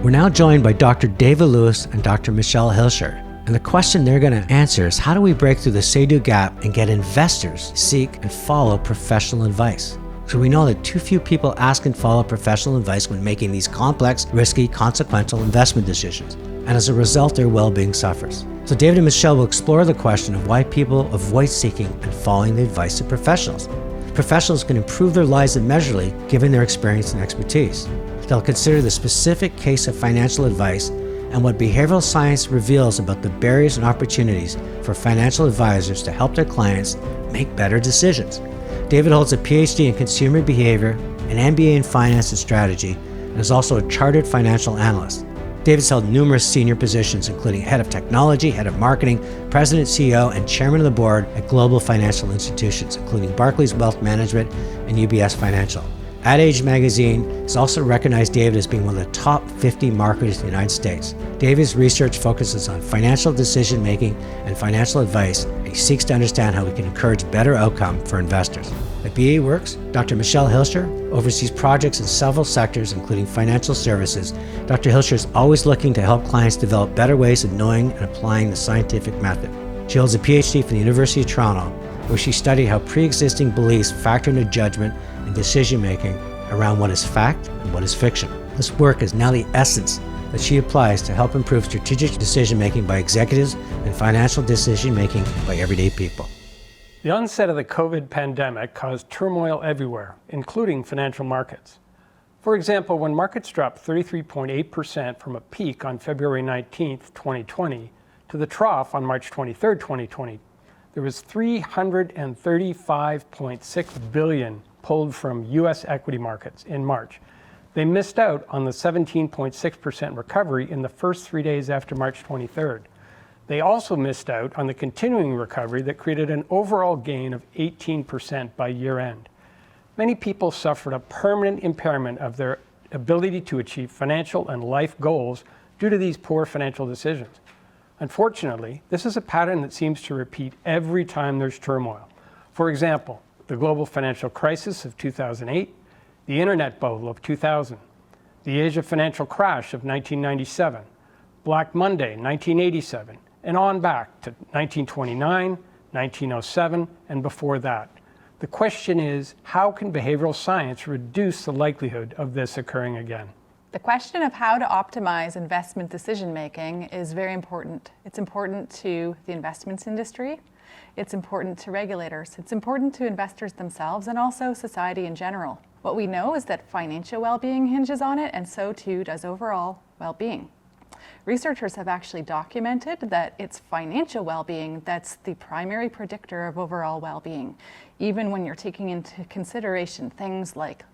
We're now joined by Dr. David Lewis and Dr. Michelle Hilscher. And the question they're going to answer is, how do we break through the say-do gap and get investors to seek and follow professional advice? So we know that too few people ask and follow professional advice when making these complex, risky, consequential investment decisions. And as a result, their well-being suffers. So David and Michelle will explore the question of why people avoid seeking and following the advice of professionals. Professionals can improve their lives immeasurably given their experience and expertise. They'll consider the specific case of financial advice and what behavioral science reveals about the barriers and opportunities for financial advisors to help their clients make better decisions. David holds a PhD in consumer behavior, an MBA in finance and strategy, and is also a chartered financial analyst. David's held numerous senior positions, including head of technology, head of marketing, president, CEO, and chairman of the board at global financial institutions, including Barclays Wealth Management and UBS Financial. Ad Age magazine has also recognized David as being one of the top 50 marketers in the United States. David's research focuses on financial decision-making and financial advice, and he seeks to understand how we can encourage better outcome for investors. At BEworks, Dr. Michelle Hilscher oversees projects in several sectors, including financial services. Dr. Hilscher is always looking to help clients develop better ways of knowing and applying the scientific method. She holds a PhD from the University of Toronto, where she studied how pre-existing beliefs factor into judgment and decision-making around what is fact and what is fiction. This work is now the essence that she applies to help improve strategic decision-making by executives and financial decision-making by everyday people. The onset of the COVID pandemic caused turmoil everywhere, including financial markets. For example, when markets dropped 33.8% from a peak on February 19, 2020, to the trough on March 23, 2020, there was $335.6 billion pulled from U.S. equity markets in March. They missed out on the 17.6% recovery in the first 3 days after March 23rd. They also missed out on the continuing recovery that created an overall gain of 18% by year-end. Many people suffered a permanent impairment of their ability to achieve financial and life goals due to these poor financial decisions. Unfortunately, this is a pattern that seems to repeat every time there's turmoil. For example, the global financial crisis of 2008, the internet bubble of 2000, the Asia financial crash of 1997, Black Monday, 1987, and on back to 1929, 1907, and before that. The question is, how can behavioral science reduce the likelihood of this occurring again? The question of how to optimize investment decision-making is very important. It's important to the investments industry. It's important to regulators. It's important to investors themselves and also society in general. What we know is that financial well-being hinges on it, and so too does overall well-being. Researchers have actually documented that it's financial well-being that's the primary predictor of overall well-being, even when you're taking into consideration things like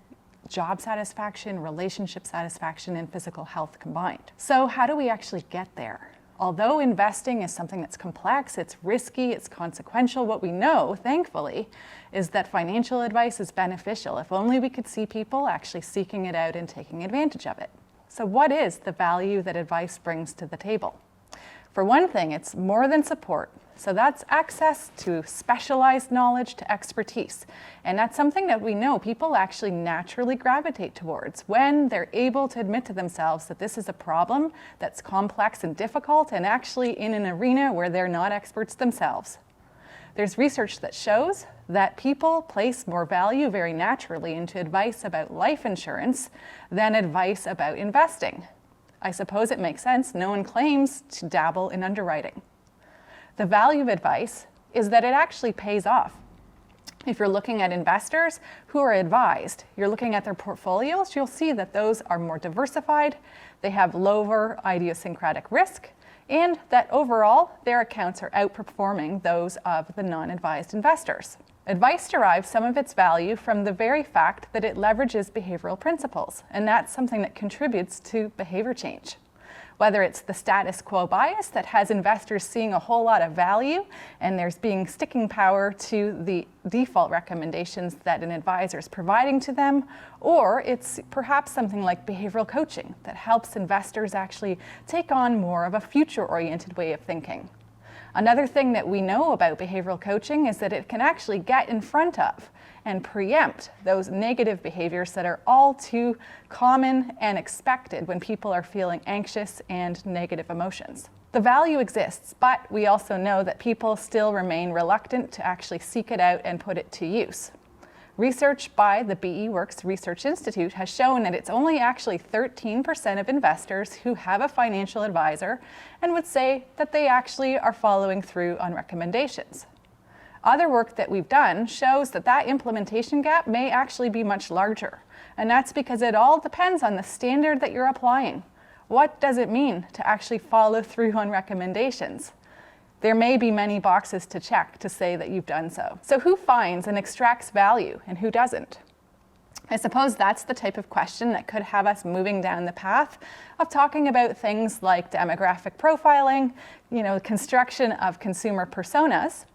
job satisfaction, relationship satisfaction, and physical health combined. So how do we actually get there? Although investing is something that's complex, it's risky, it's consequential, what we know, thankfully, is that financial advice is beneficial if only we could see people actually seeking it out and taking advantage of it. So what is the value that advice brings to the table? For one thing, it's more than support. So that's access to specialized knowledge, to expertise. And that's something that we know people actually naturally gravitate towards when they're able to admit to themselves that this is a problem that's complex and difficult and actually in an arena where they're not experts themselves. There's research that shows that people place more value very naturally into advice about life insurance than advice about investing. I suppose it makes sense. No one claims to dabble in underwriting. The value of advice is that it actually pays off. If you're looking at investors who are advised, you're looking at their portfolios, you'll see that those are more diversified, they have lower idiosyncratic risk, and that overall their accounts are outperforming those of the non-advised investors. Advice derives some of its value from the very fact that it leverages behavioral principles, and that's something that contributes to behavior change. Whether it's the status quo bias that has investors seeing a whole lot of value and there's being sticking power to the default recommendations that an advisor is providing to them, or it's perhaps something like behavioral coaching that helps investors actually take on more of a future-oriented way of thinking. Another thing that we know about behavioral coaching is that it can actually get in front of and preempt those negative behaviors that are all too common and expected when people are feeling anxious and negative emotions. The value exists, but we also know that people still remain reluctant to actually seek it out and put it to use. Research by the BEworks Research Institute has shown that it's only actually 13% of investors who have a financial advisor and would say that they actually are following through on recommendations. Other work that we've done shows that that implementation gap may actually be much larger, and that's because it all depends on the standard that you're applying. What does it mean to actually follow through on recommendations? There may be many boxes to check to say that you've done so. So who finds and extracts value and who doesn't? I suppose that's the type of question that could have us moving down the path of talking about things like demographic profiling, construction of consumer personas.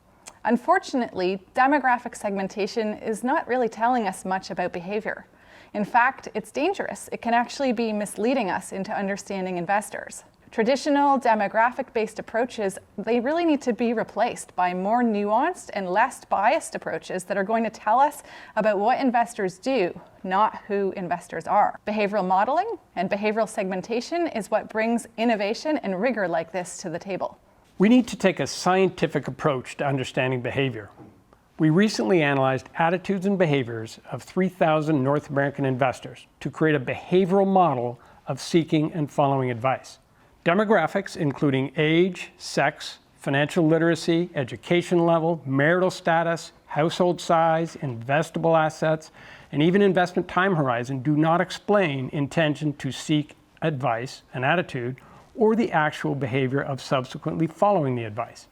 Unfortunately, demographic segmentation is not really telling us much about behavior. In fact, it's dangerous. It can actually be misleading us into understanding investors. Traditional demographic-based approaches, they really need to be replaced by more nuanced and less biased approaches that are going to tell us about what investors do, not who investors are. Behavioral modeling and behavioral segmentation is what brings innovation and rigor like this to the table. We need to take a scientific approach to understanding behavior. We recently analyzed attitudes and behaviors of 3,000 North American investors to create a behavioral model of seeking and following advice. Demographics, including age, sex, financial literacy, education level, marital status, household size, investable assets, and even investment time horizon, do not explain intention to seek advice, an attitude, or the actual behavior of subsequently following the advice.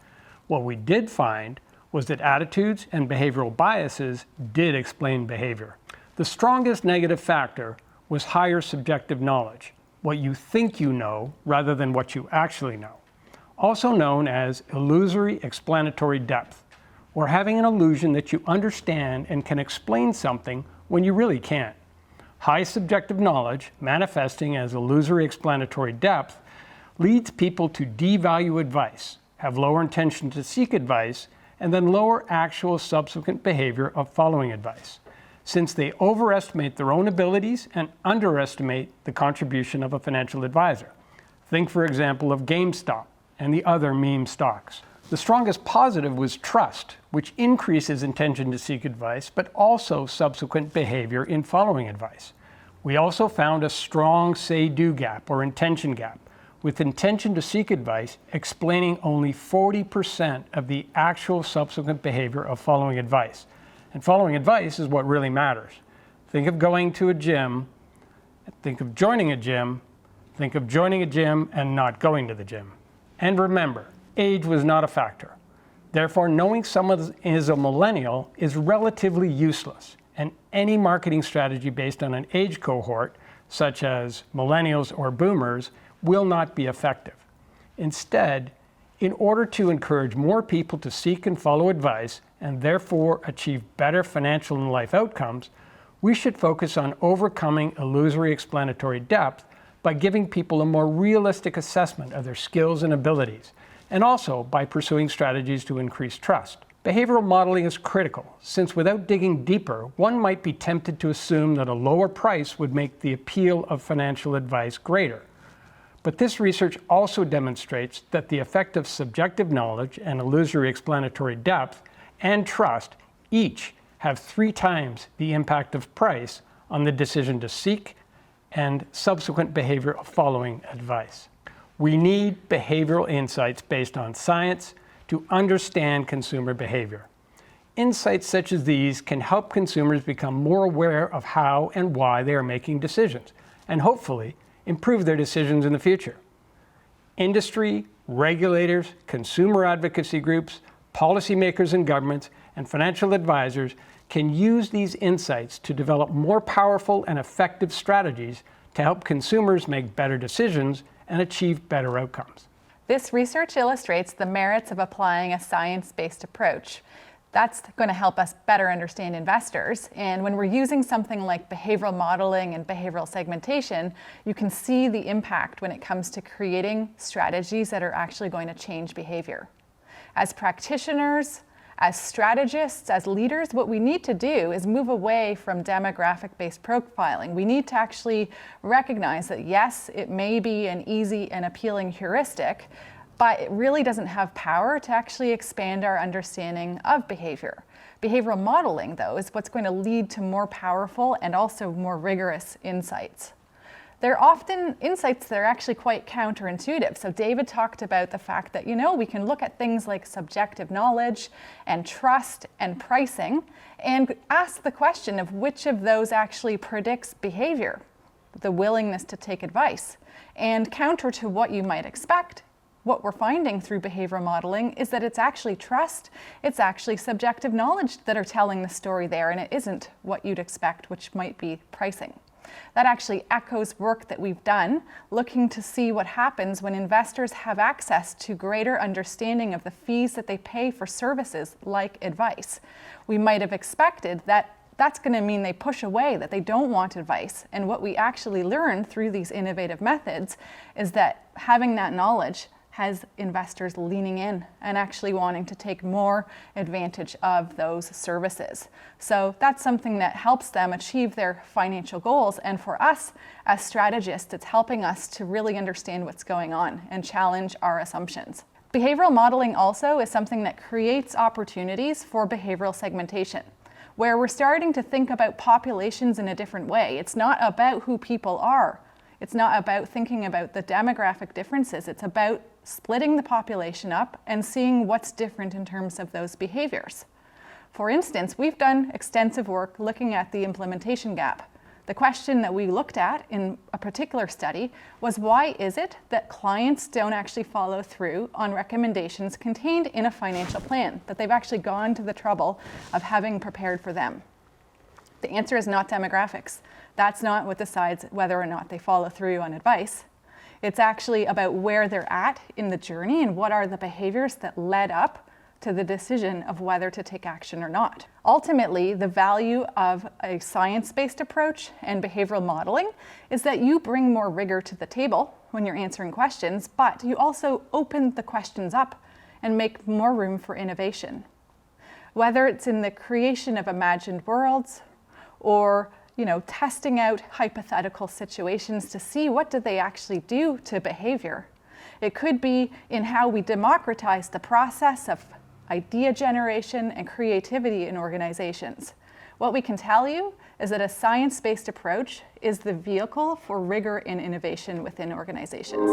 What we did find was that attitudes and behavioral biases did explain behavior. The strongest negative factor was higher subjective knowledge, what you think you know rather than what you actually know, also known as illusory explanatory depth, or having an illusion that you understand and can explain something when you really can't. High subjective knowledge, manifesting as illusory explanatory depth, leads people to devalue advice, have lower intention to seek advice, and then lower actual subsequent behavior of following advice, since they overestimate their own abilities and underestimate the contribution of a financial advisor. Think, for example, of GameStop and the other meme stocks. The strongest positive was trust, which increases intention to seek advice, but also subsequent behavior in following advice. We also found a strong say-do gap or intention gap, with intention to seek advice explaining only 40% of the actual subsequent behavior of following advice. And following advice is what really matters. Think of going to a gym, think of joining a gym, think of joining a gym and not going to the gym. And remember, age was not a factor. Therefore, knowing someone is a millennial is relatively useless, and any marketing strategy based on an age cohort, such as millennials or boomers, will not be effective. Instead, in order to encourage more people to seek and follow advice and therefore achieve better financial and life outcomes, we should focus on overcoming illusory explanatory depth by giving people a more realistic assessment of their skills and abilities, and also by pursuing strategies to increase trust. Behavioral modeling is critical, since without digging deeper, one might be tempted to assume that a lower price would make the appeal of financial advice greater. But this research also demonstrates that the effect of subjective knowledge and illusory explanatory depth and trust each have 3 times the impact of price on the decision to seek and subsequent behavior of following advice. We need behavioral insights based on science to understand consumer behavior. Insights such as these can help consumers become more aware of how and why they are making decisions, and hopefully improve their decisions in the future. Industry, regulators, consumer advocacy groups, policymakers and governments, and financial advisors can use these insights to develop more powerful and effective strategies to help consumers make better decisions and achieve better outcomes. This research illustrates the merits of applying a science-based approach. That's going to help us better understand investors. And when we're using something like behavioral modeling and behavioral segmentation, you can see the impact when it comes to creating strategies that are actually going to change behavior. As practitioners, As strategists, as leaders, what we need to do is move away from demographic-based profiling. We need to actually recognize that yes, it may be an easy and appealing heuristic, but it really doesn't have power to actually expand our understanding of behavior. Behavioral modeling, though, is what's going to lead to more powerful and also more rigorous insights. They're often insights that are actually quite counterintuitive. So David talked about the fact that, we can look at things like subjective knowledge and trust and pricing and ask the question of which of those actually predicts behavior, the willingness to take advice. And counter to what you might expect, what we're finding through behavioral modeling is that it's actually trust, it's actually subjective knowledge that are telling the story there, and it isn't what you'd expect, which might be pricing. That actually echoes work that we've done, looking to see what happens when investors have access to greater understanding of the fees that they pay for services like advice. We might have expected that that's going to mean they push away, that they don't want advice. And what we actually learned through these innovative methods is that having that knowledge has investors leaning in and actually wanting to take more advantage of those services. So that's something that helps them achieve their financial goals. And for us as strategists, it's helping us to really understand what's going on and challenge our assumptions. Behavioral modeling also is something that creates opportunities for behavioral segmentation, where we're starting to think about populations in a different way. It's not about who people are. It's not about thinking about the demographic differences. It's about splitting the population up and seeing what's different in terms of those behaviors. For instance, we've done extensive work looking at the implementation gap. The question that we looked at in a particular study was, why is it that clients don't actually follow through on recommendations contained in a financial plan that they've actually gone to the trouble of having prepared for them? The answer is not demographics. That's not what decides whether or not they follow through on advice. It's actually about where they're at in the journey and what are the behaviors that led up to the decision of whether to take action or not. Ultimately, the value of a science-based approach and behavioral modeling is that you bring more rigor to the table when you're answering questions, but you also open the questions up and make more room for innovation. Whether it's in the creation of imagined worlds or testing out hypothetical situations to see what do they actually do to behavior. It could be in how we democratize the process of idea generation and creativity in organizations. What we can tell you is that a science-based approach is the vehicle for rigor in innovation within organizations.